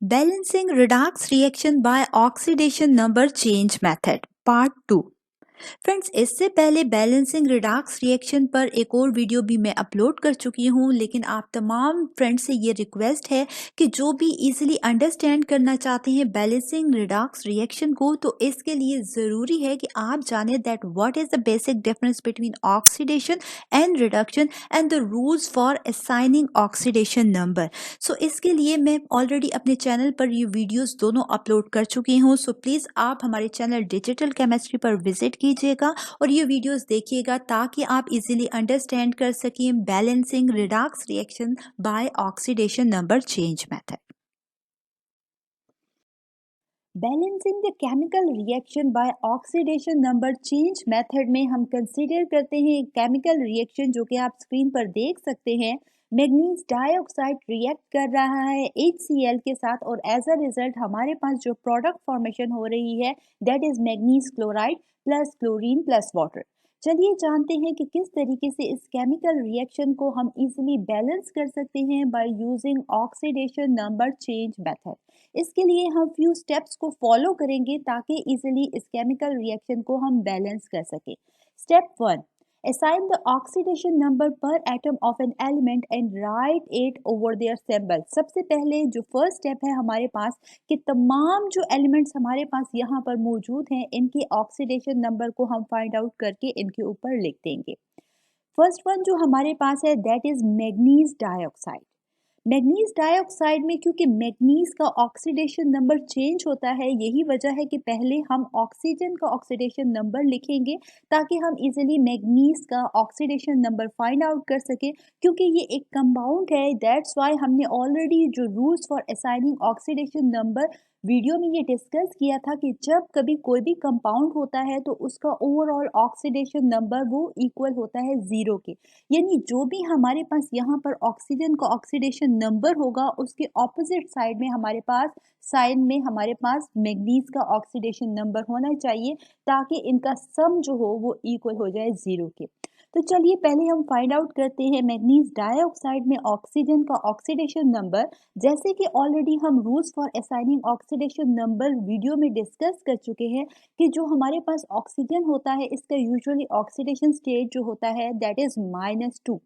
Balancing redox reaction by oxidation number change method part 2। Friends, इससे पहले balancing redox reaction पर एक और वीडियो भी मैं अपलोड कर चुकी हूँ, लेकिन आप तमाम फ्रेंड्स से ये रिक्वेस्ट है कि जो भी इजीली अंडरस्टैंड करना चाहते हैं बैलेंसिंग रिडॉक्स रिएक्शन को, तो इसके लिए ज़रूरी है कि आप जानें that what is the basic difference between oxidation and reduction and the rules for assigning oxidation number. So इसके लिए मैं ऑलरेडी अपने चैनल पर ये वीडियोज़ दोनों अपलोड कर चुकी हूँ। सो प्लीज़ आप हमारे चैनल डिजिटल केमिस्ट्री पर विजिट कीजिएगा और ये वीडियोस देखिएगा ताकि आप इजीली अंडरस्टैंड कर सकें balancing redox reaction by oxidation number change method. Balancing the chemical reaction by oxidation number change method में हम कंसीडर करते हैं एक केमिकल रिएक्शन जो कि आप स्क्रीन पर देख सकते हैं। मैग्नीज डाइऑक्साइड रिएक्ट कर रहा है HCl के साथ और एज अ रिजल्ट हमारे पास जो प्रोडक्ट फॉर्मेशन हो रही है that is manganese chloride plus chlorine plus water. चलिए जानते हैं कि किस तरीके से इस केमिकल रिएक्शन को हम इजीली बैलेंस कर सकते हैं by using oxidation number change method. इसके लिए हम फ्यू स्टेप्स को फॉलो करेंगे ताकि इजीली इस केमिकल रिएक्शन को हम बैलेंस कर सकें। Step 1, assign the oxidation number per atom of an element and write it over their symbol। सबसे पहले जो फर्स्ट स्टेप है हमारे पास कि तमाम जो एलिमेंट्स हमारे पास यहाँ पर मौजूद हैं इनके ऑक्सीडेशन नंबर को हम फाइंड आउट करके इनके ऊपर लिख देंगे। फर्स्ट वन जो हमारे पास है that is manganese dioxide. Manganese dioxide में क्योंकि मैग्नीज का ऑक्सीडेशन नंबर चेंज होता है, यही वजह है कि पहले हम ऑक्सीजन का ऑक्सीडेशन नंबर लिखेंगे ताकि हम इजीली मैग्नीज का ऑक्सीडेशन नंबर फाइंड आउट कर सके। क्योंकि ये एक कंपाउंड है, दैट्स वाई हमने ऑलरेडी जो rules for assigning oxidation number video में ये डिस्कस किया था कि जब कभी कोई भी कंपाउंड होता है तो उसका ओवरऑल ऑक्सीडेशन नंबर वो इक्वल होता है 0 के। यानी जो भी हमारे पास यहाँ पर ऑक्सीजन का ऑक्सीडेशन नंबर होगा उसके ऑपोजिट साइड में हमारे पास साइन में हमारे पास मैग्नीज का ऑक्सीडेशन नंबर होना चाहिए ताकि इनका सम जो हो वो इक्वल हो जाए 0 के। तो चलिए पहले हम फाइंड आउट करते हैं मैग्नीज डाइऑक्साइड में ऑक्सीजन का ऑक्सीडेशन नंबर। जैसे कि ऑलरेडी हम rules for assigning oxidation number video में डिस्कस कर चुके हैं कि जो हमारे पास ऑक्सीजन होता है इसका यूजुअली ऑक्सीडेशन स्टेट जो होता है दैट इज -2।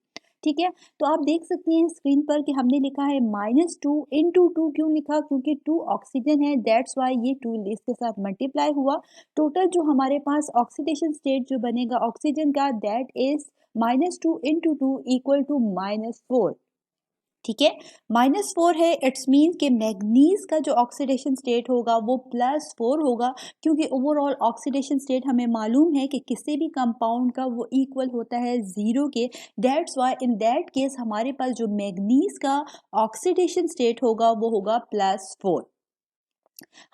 ठीक है, तो आप देख सकते हैं स्क्रीन पर कि हमने लिखा है -2 इंटू 2। क्यों लिखा? क्योंकि 2 ऑक्सीजन है, दैट्स वाई ये 2 इसके साथ मल्टीप्लाई हुआ। टोटल जो हमारे पास ऑक्सीडेशन स्टेट जो बनेगा ऑक्सीजन का that is -2 into 2 equal to -4। ठीक है, -4 है, इट्स मीन कि मैग्नीज का जो ऑक्सीडेशन स्टेट होगा वो +4 होगा। क्योंकि ओवरऑल ऑक्सीडेशन स्टेट हमें मालूम है कि किसी भी कंपाउंड का वो इक्वल होता है 0 के। That's why in that case हमारे पास जो मैग्नीज का ऑक्सीडेशन स्टेट होगा वो होगा +4।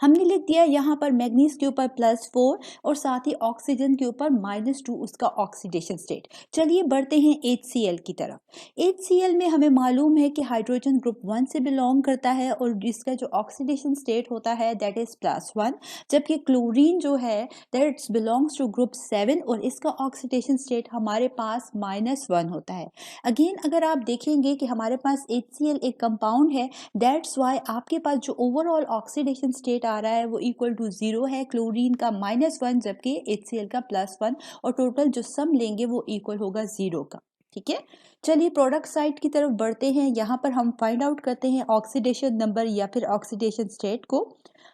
हमने लिख दिया यहाँ पर मैग्नीज के ऊपर +4 और साथ ही ऑक्सीजन के ऊपर -2 उसका ऑक्सीडेशन स्टेट। चलिए बढ़ते हैं HCl की तरफ। HCl में हमें मालूम है कि हाइड्रोजन ग्रुप 1 से बिलोंग करता है और इसका जो ऑक्सीडेशन स्टेट होता है दैट इज +1, जबकि क्लोरीन जो है दैट बिलोंग्स टू ग्रुप 7 और इसका ऑक्सीडेशन स्टेट हमारे पास -1 होता है। अगेन अगर आप देखेंगे कि हमारे पास HCl एक कंपाउंड है, दैट्स वाई आपके पास जो ओवरऑल ऑक्सीडेशन स्टेट आ रहा है वो इक्वल टू 0 है। क्लोरीन का -1 जबकि HCl का +1 और टोटल जो सम लेंगे वो इक्वल होगा 0 का। ठीक है, चलिए प्रोडक्ट साइड की तरफ बढ़ते हैं। यहाँ पर हम फाइंड आउट करते हैं ऑक्सीडेशन नंबर या फिर ऑक्सीडेशन स्टेट को।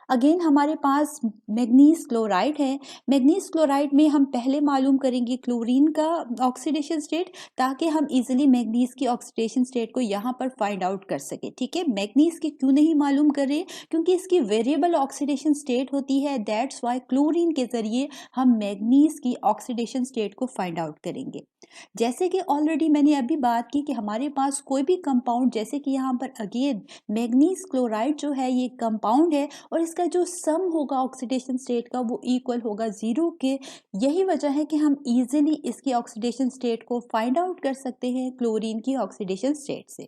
अगेन हमारे पास मैग्नीज क्लोराइड है। मैग्नीज क्लोराइड में हम पहले मालूम करेंगे क्लोरीन का ऑक्सीडेशन स्टेट ताकि हम इजीली मैग्नीज की ऑक्सीडेशन स्टेट को यहाँ पर फाइंड आउट कर सके। ठीक है, मैग्नीज की क्यों नहीं मालूम कर रहे? क्योंकि इसकी वेरिएबल ऑक्सीडेशन स्टेट होती है, दैट्स वाई क्लोरीन के जरिए हम मैग्नीज की ऑक्सीडेशन स्टेट को फाइंड आउट करेंगे। जैसे कि ऑलरेडी मैंने अभी बात की कि हमारे पास कोई भी कंपाउंड, जैसे कि यहाँ पर अगेन मैग्नीज क्लोराइड जो है ये कंपाउंड है और इसका जो सम होगा ऑक्सीडेशन स्टेट का वो इक्वल होगा 0 के। यही वजह है कि हम इजीली इसकी ऑक्सीडेशन स्टेट को फाइंड आउट कर सकते हैं क्लोरीन की ऑक्सीडेशन स्टेट से।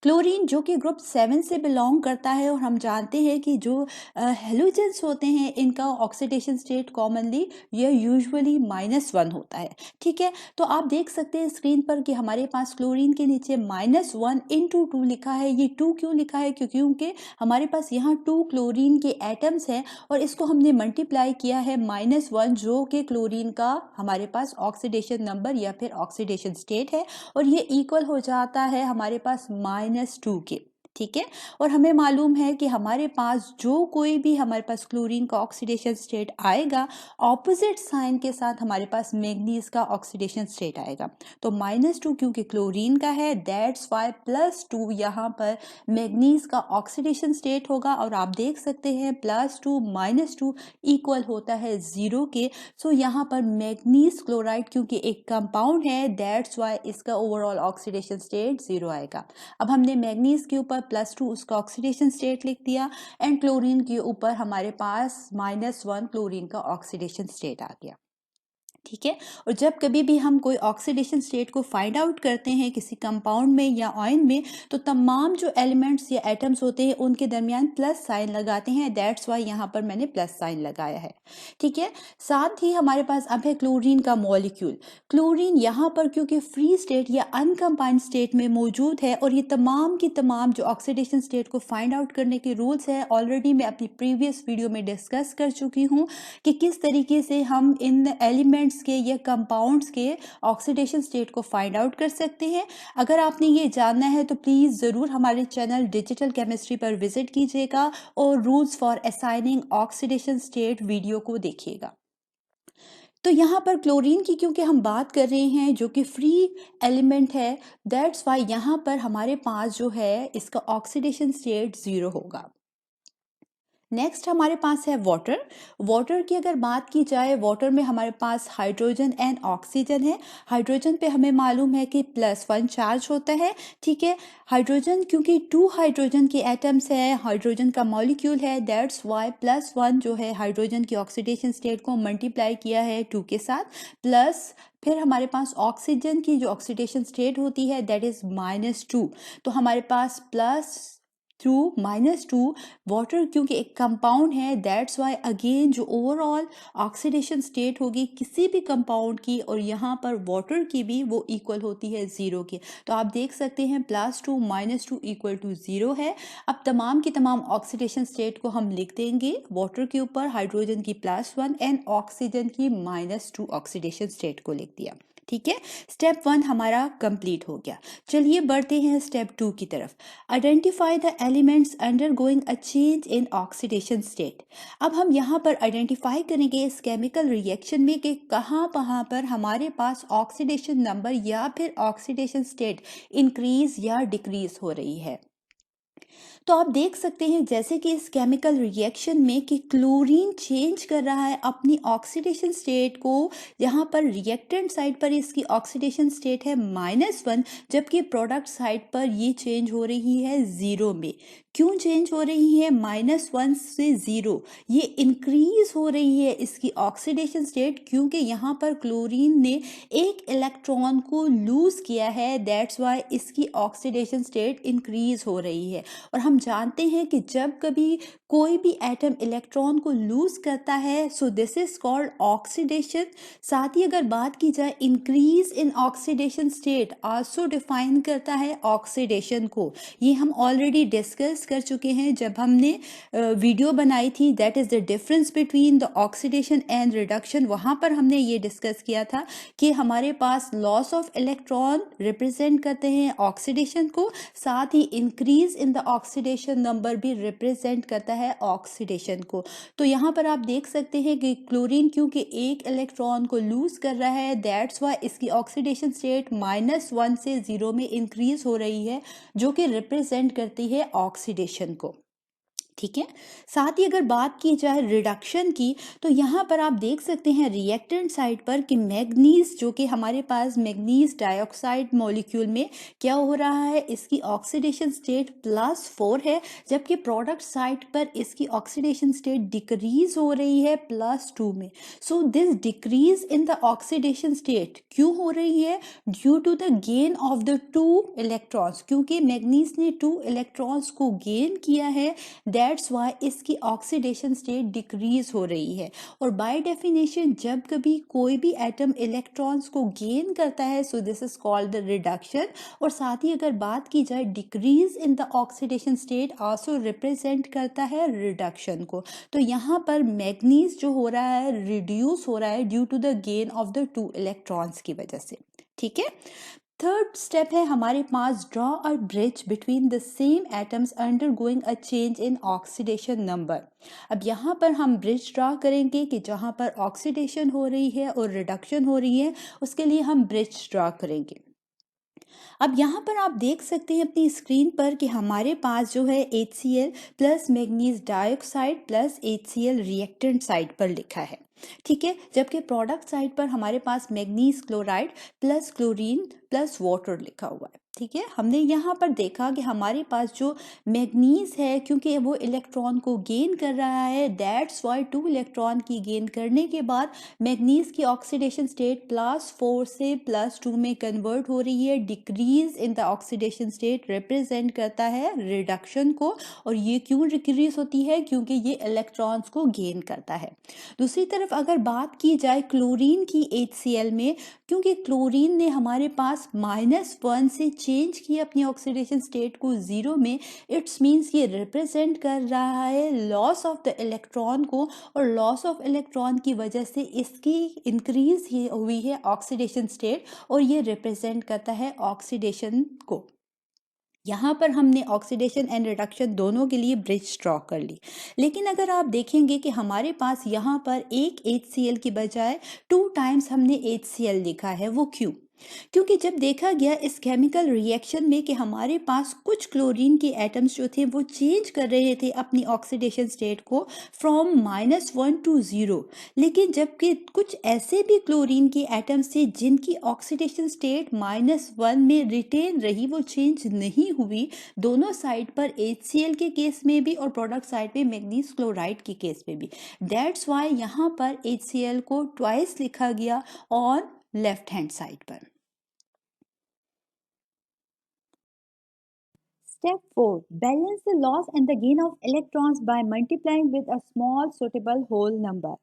क्लोरीन जो कि ग्रुप 7 से बिलोंग करता है और हम जानते हैं कि जो हेलोजेंस होते हैं इनका ऑक्सीडेशन स्टेट कॉमनली यह यूजुअली -1 होता है। ठीक है, तो आप देख सकते हैं स्क्रीन पर कि हमारे पास क्लोरीन के नीचे -1 × 2 लिखा है। ये 2 क्यों लिखा है? क्योंकि हमारे पास यहाँ 2 क्लोरीन के एटम्स हैं और इसको हमने मल्टीप्लाई किया है -1 जो कि क्लोरीन का हमारे पास ऑक्सीडेशन नंबर या फिर ऑक्सीडेशन स्टेट है और ये इक्वल हो जाता है हमारे पास -2 के। ठीक है, और हमें मालूम है कि हमारे पास जो कोई भी हमारे पास क्लोरीन का ऑक्सीडेशन स्टेट आएगा ऑपोजिट साइन के साथ हमारे पास मैग्नीज का ऑक्सीडेशन स्टेट आएगा। तो -2 क्योंकि क्लोरीन का है, दैट्स वाई +2 यहाँ पर मैग्नीज का ऑक्सीडेशन स्टेट होगा और आप देख सकते हैं +2 -2 इक्वल होता है 0 के। सो यहाँ पर मैग्नीज क्लोराइड क्योंकि एक कंपाउंड है, दैट्स वाई इसका ओवरऑल ऑक्सीडेशन स्टेट 0 आएगा। अब हमने मैग्नीज के ऊपर +2 उसका ऑक्सीडेशन स्टेट लिख दिया एंड क्लोरीन के ऊपर हमारे पास -1 क्लोरीन का ऑक्सीडेशन स्टेट आ गया। ठीक है, और जब कभी भी हम कोई ऑक्सीडेशन स्टेट को फाइंड आउट करते हैं किसी कंपाउंड में या आयन में तो तमाम जो एलिमेंट्स या एटम्स होते हैं उनके दरमियान प्लस साइन लगाते हैं। दैट्स वाई यहाँ पर मैंने प्लस साइन लगाया है। ठीक है, साथ ही हमारे पास अब है क्लोरीन का मॉलिक्यूल। क्लोरीन यहाँ पर क्योंकि फ्री स्टेट या अनकम्बाइंड स्टेट में मौजूद है और ये तमाम की तमाम जो ऑक्सीडेशन स्टेट को फाइंड आउट करने के रूल्स है ऑलरेडी मैं अपनी प्रीवियस वीडियो में डिस्कस कर चुकी हूँ कि किस तरीके से हम इन एलिमेंट्स के या कंपाउंड्स के ऑक्सीडेशन स्टेट को फाइंड आउट कर सकते हैं। अगर आपने ये जानना है तो प्लीज़ ज़रूर हमारे चैनल डिजिटल केमिस्ट्री पर विजिट कीजिएगा और rules for assigning oxidation state video को देखिएगा। तो यहाँ पर क्लोरीन की क्योंकि हम बात कर रहे हैं जो कि फ्री एलिमेंट है, दैट्स वाई यहाँ पर हमारे पास जो है इसका ऑक्सीडेशन स्टेट 0 होगा। नेक्स्ट हमारे पास है वाटर। वाटर की अगर बात की जाए वाटर में हमारे पास हाइड्रोजन एंड ऑक्सीजन है। हाइड्रोजन पे हमें मालूम है कि +1 चार्ज होता है। ठीक है, हाइड्रोजन क्योंकि 2 हाइड्रोजन के एटम्स है, हाइड्रोजन का मॉलिक्यूल है, दैट्स वाई +1 जो है हाइड्रोजन की ऑक्सीडेशन स्टेट को मल्टीप्लाई किया है 2 के साथ प्लस फिर हमारे पास ऑक्सीजन की जो ऑक्सीडेशन स्टेट होती है दैट इज -2। तो हमारे पास +2 वाटर क्योंकि एक कंपाउंड है दैट्स वाई अगेन जो ओवरऑल ऑक्सीडेशन स्टेट होगी किसी भी कंपाउंड की और यहाँ पर वाटर की भी वो इक्वल होती है 0 के। तो आप देख सकते हैं +2 -2 = 0 है। अब तमाम की तमाम ऑक्सीडेशन स्टेट को हम लिख देंगे वाटर के ऊपर, हाइड्रोजन की +1 एंड ऑक्सीजन की -2 ऑक्सीडेशन स्टेट को लिख दिया। ठीक है, स्टेप 1 हमारा कंप्लीट हो गया। चलिए बढ़ते हैं स्टेप 2 की तरफ। Identify the elements undergoing a change in oxidation state. अब हम यहाँ पर आइडेंटिफाई करेंगे इस केमिकल रिएक्शन में कि कहाँ पर हमारे पास ऑक्सीडेशन नंबर या फिर ऑक्सीडेशन स्टेट इंक्रीज या डिक्रीज हो रही है। तो आप देख सकते हैं जैसे कि इस केमिकल रिएक्शन में कि क्लोरीन चेंज कर रहा है अपनी ऑक्सीडेशन स्टेट को। यहाँ पर रिएक्टेंट साइड पर इसकी ऑक्सीडेशन स्टेट है -1 जबकि प्रोडक्ट साइड पर ये चेंज हो रही है 0 में। क्यों चेंज हो रही है -1 से 0? ये इंक्रीज हो रही है इसकी ऑक्सीडेशन स्टेट क्योंकि यहाँ पर क्लोरीन ने एक इलेक्ट्रॉन को लूज किया है, दैट्स वाई इसकी ऑक्सीडेशन स्टेट इंक्रीज हो रही है। और हम जानते हैं कि जब कभी कोई भी एटम इलेक्ट्रॉन को लूज करता है so this is called oxidation. साथ ही अगर बात की जाए increase in oxidation state also define करता है ऑक्सीडेशन को। ये हम ऑलरेडी डिस्कस कर चुके हैं जब हमने वीडियो बनाई थी that is the difference between the oxidation and reduction. वहाँ पर हमने ये डिस्कस किया था कि हमारे पास लॉस ऑफ इलेक्ट्रॉन रिप्रेजेंट करते हैं ऑक्सीडेशन को, साथ ही increase in the oxidation number भी रिप्रेजेंट करता है ऑक्सीडेशन को। तो यहाँ पर आप देख सकते हैं कि क्लोरीन क्योंकि एक इलेक्ट्रॉन को लूज कर रहा है दैट्स वाई इसकी ऑक्सीडेशन स्टेट -1 से 0 में इंक्रीज हो रही है जो कि रिप्रेजेंट करती है ऑक्सीडेशन को। ठीक है। साथ ही अगर बात की जाए रिडक्शन की, तो यहाँ पर आप देख सकते हैं रिएक्टेंट साइड पर कि मैग्नीज जो कि हमारे पास मैग्नीज डाइऑक्साइड मॉलिक्यूल में क्या हो रहा है, इसकी ऑक्सीडेशन स्टेट +4 है, जबकि प्रोडक्ट साइड पर इसकी ऑक्सीडेशन स्टेट डिक्रीज हो रही है +2 में। So this decrease in the oxidation state क्यों हो रही है? Due to the gain of the 2 electrons, क्योंकि मैग्नीज ने 2 इलेक्ट्रॉन्स को गेन किया है, दैट्स वाई इसकी ऑक्सीडेशन स्टेट डिक्रीज हो रही है। और बाय डेफिनेशन जब कभी कोई भी एटम इलेक्ट्रॉन्स को गेन करता है, so this is called the reduction. और साथ ही अगर बात की जाए decrease in the oxidation state also represent करता है रिडक्शन को। तो यहाँ पर मैग्नीज जो हो रहा है रिड्यूस हो रहा है due to the gain of the 2 electrons की वजह से। ठीक है। थर्ड स्टेप है हमारे पास draw a bridge between the same atoms undergoing a change in oxidation number. अब यहाँ पर हम ब्रिज ड्रॉ करेंगे कि जहाँ पर ऑक्सीडेशन हो रही है और रिडक्शन हो रही है, उसके लिए हम ब्रिज ड्रॉ करेंगे। अब यहाँ पर आप देख सकते हैं अपनी स्क्रीन पर कि हमारे पास जो है HCl plus manganese dioxide plus HCl reactant side पर लिखा है। ठीक है। जबकि प्रोडक्ट साइड पर हमारे पास manganese chloride plus chlorine plus water लिखा हुआ है। ठीक है। हमने यहाँ पर देखा कि हमारे पास जो मैग्नीज है, क्योंकि वो इलेक्ट्रॉन को गेन कर रहा है, दैट्स वाई 2 इलेक्ट्रॉन की गेन करने के बाद मैग्नीज की ऑक्सीडेशन स्टेट +4 से +2 में कन्वर्ट हो रही है। Decrease in the oxidation state represent करता है रिडक्शन को। और ये क्यों डिक्रीज होती है? क्योंकि ये इलेक्ट्रॉन्स को गेन करता है। दूसरी तरफ अगर बात की जाए क्लोरीन की HCl में, क्योंकि क्लोरीन ने हमारे पास -1 से चेंज किया अपनी ऑक्सीडेशन स्टेट को 0 में, इट्स मीन्स ये रिप्रेजेंट कर रहा है लॉस ऑफ द इलेक्ट्रॉन को। और लॉस ऑफ इलेक्ट्रॉन की वजह से इसकी इंक्रीज ही हुई है ऑक्सीडेशन स्टेट, और ये रिप्रेजेंट करता है ऑक्सीडेशन को। यहाँ पर हमने ऑक्सीडेशन एंड रिडक्शन दोनों के लिए ब्रिज ड्रॉ कर ली। लेकिन अगर आप देखेंगे कि हमारे पास यहाँ पर एक HCl की बजाय 2 टाइम्स हमने HCl लिखा है, वो क्यों? क्योंकि जब देखा गया इस केमिकल रिएक्शन में कि हमारे पास कुछ क्लोरीन के एटम्स जो थे वो चेंज कर रहे थे अपनी ऑक्सीडेशन स्टेट को फ्रॉम -1 टू 0, लेकिन जबकि कुछ ऐसे भी क्लोरीन के एटम्स थे जिनकी ऑक्सीडेशन स्टेट -1 में रिटेन रही, वो चेंज नहीं हुई, दोनों साइड पर HCl के केस में भी और प्रोडक्ट साइड पे मैग्नीज क्लोराइड के केस में भी। दैट्स वाई यहाँ पर HCl को ट्वाइस लिखा गया ऑन लेफ्ट हैंड साइड पर। Step 4. Balance the loss and the gain of electrons by multiplying with a small suitable whole number.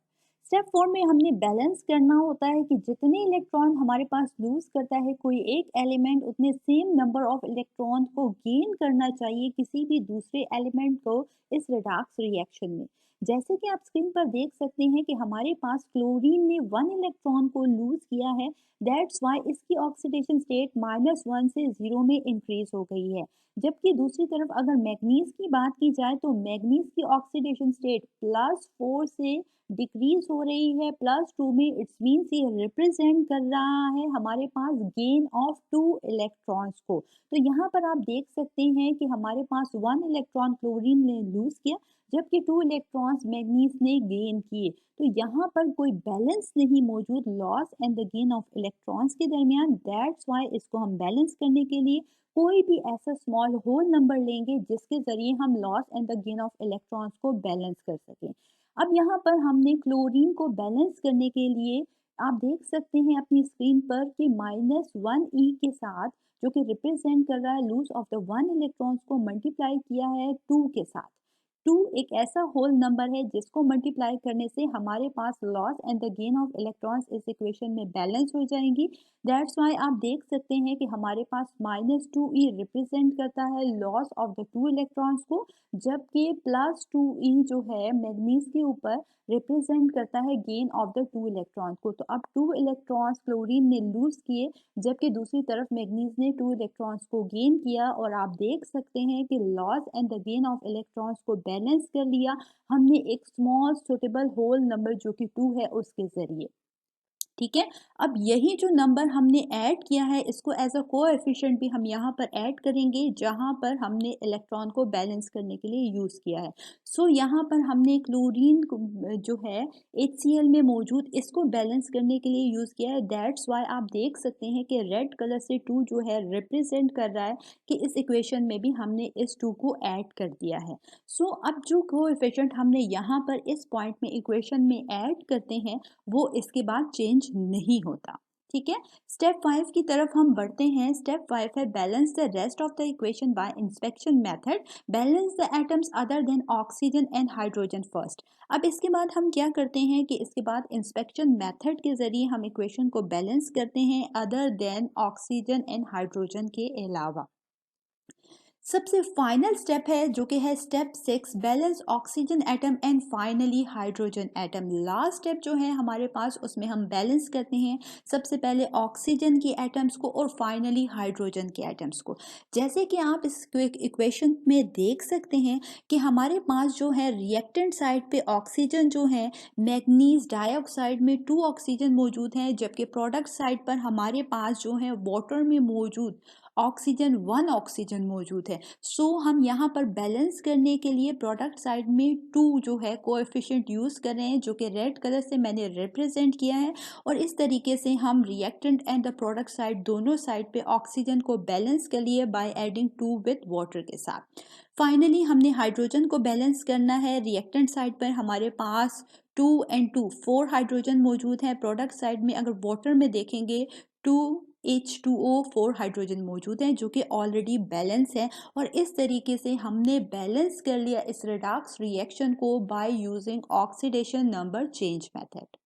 Step 4 में हमने बैलेंस करना होता है कि जितने इलेक्ट्रॉन हमारे पास लूज करता है कोई एक एलिमेंट, उतने सेम नंबर ऑफ इलेक्ट्रॉन को गेन करना चाहिए किसी भी दूसरे एलिमेंट को इस रिडॉक्स रिएक्शन में। जैसे कि आप स्क्रीन पर देख सकते हैं कि हमारे पास क्लोरीन ने 1 इलेक्ट्रॉन को लूज किया है, दैट्स वाई इसकी ऑक्सीडेशन स्टेट -1 से 0 में इंक्रीज हो गई है। जबकि दूसरी तरफ अगर मैग्नीज की बात की जाए तो मैग्नीज की ऑक्सीडेशन स्टेट +4 से डिक्रीज हो रही है +2 में, इट्स मीन्स ये रिप्रेजेंट कर रहा है हमारे पास गेन ऑफ 2 इलेक्ट्रॉन्स को। तो यहाँ पर आप देख सकते हैं कि हमारे पास 1 इलेक्ट्रॉन क्लोरीन ने लूज किया, जबकि 2 इलेक्ट्रॉन्स मैग्नीज ने गेन किए। तो यहाँ पर कोई बैलेंस नहीं मौजूद loss and the gain of electrons के दरमियान, दैट्स वाई इसको हम बैलेंस करने के लिए कोई भी ऐसा स्मॉल होल नंबर लेंगे जिसके जरिए हम loss and the gain of electrons को बैलेंस कर सकें। अब यहाँ पर हमने क्लोरीन को बैलेंस करने के लिए आप देख सकते हैं अपनी स्क्रीन पर कि -1e के साथ, जो कि रिप्रेजेंट कर रहा है लूज ऑफ द 1 इलेक्ट्रॉन्स को, मल्टीप्लाई किया है 2 के साथ। 2 एक ऐसा होल नंबर है जिसको मल्टीप्लाई करने से हमारे पास loss and the gain of electrons इस इक्वेशन में बैलेंस हो जाएंगी। दैट्स वाई आप देख सकते हैं कि हमारे पास -2e रिप्रेजेंट करता है लॉस ऑफ द 2 इलेक्ट्रॉन्स को, जबकि +2e जो है मैग्नीज के ऊपर रिप्रेजेंट करता है गेन ऑफ द 2 इलेक्ट्रॉन्स को। तो अब 2 इलेक्ट्रॉन्स क्लोरीन ने लूज किए, जबकि दूसरी तरफ मैग्नीज ने 2 इलेक्ट्रॉन्स को गेन किया। और आप देख सकते हैं कि loss and the gain of electrons को बैलेंस कर लिया हमने एक स्मॉल सुटेबल होल नंबर जो कि 2 है उसके जरिए। ठीक है। अब यही जो नंबर हमने ऐड किया है इसको एज अ कोएफिशिएंट भी हम यहाँ पर ऐड करेंगे जहाँ पर हमने इलेक्ट्रॉन को बैलेंस करने के लिए यूज़ किया है। सो यहाँ पर हमने क्लोरीन जो है HCl में मौजूद इसको बैलेंस करने के लिए यूज़ किया है। दैट्स वाई आप देख सकते हैं कि रेड कलर से 2 जो है रिप्रेजेंट कर रहा है कि इस इक्वेशन में भी हमने इस 2 को ऐड कर दिया है। सो अब जो कोएफिशिएंट हमने यहाँ पर इस पॉइंट में इक्वेशन में ऐड करते हैं वो इसके बाद चेंज नहीं होता। ठीक है। स्टेप 5 की तरफ हम बढ़ते हैं। स्टेप 5 है balance the rest of the equation by inspection method. Balance the atoms other than oxygen and hydrogen first. अब इसके बाद हम क्या करते हैं कि इसके बाद इंस्पेक्शन मेथड के जरिए हम इक्वेशन को बैलेंस करते हैं other than oxygen and hydrogen के अलावा। सबसे फाइनल स्टेप है जो कि है step 6, balance oxygen atom and finally hydrogen atom. Last step जो है हमारे पास उसमें हम बैलेंस करते हैं सबसे पहले ऑक्सीजन की एटम्स को और फाइनली हाइड्रोजन के एटम्स को। जैसे कि आप इस इक्वेशन में देख सकते हैं कि हमारे पास जो है रिएक्टेंट साइड पे ऑक्सीजन जो है मैग्नीज डाइऑक्साइड में 2 ऑक्सीजन मौजूद हैं, जबकि प्रोडक्ट साइड पर हमारे पास जो है वाटर में मौजूद ऑक्सीजन 1 ऑक्सीजन मौजूद है। सो हम यहाँ पर बैलेंस करने के लिए प्रोडक्ट साइड में 2 जो है कोएफिशिएंट यूज़ कर रहे हैं जो कि रेड कलर से मैंने रिप्रेजेंट किया है। और इस तरीके से हम reactant and the product side दोनों साइड पे ऑक्सीजन को बैलेंस कर लिए बाय एडिंग 2 विद वाटर के साथ। फाइनली हमने हाइड्रोजन को बैलेंस करना है। रिएक्टेंट साइड पर हमारे पास 2 and 2 4 हाइड्रोजन मौजूद है। प्रोडक्ट साइड में अगर वाटर में देखेंगे 2 H2O 4 हाइड्रोजन मौजूद हैं जो कि ऑलरेडी बैलेंस है। और इस तरीके से हमने बैलेंस कर लिया इस रिडॉक्स रिएक्शन को by using oxidation number change method.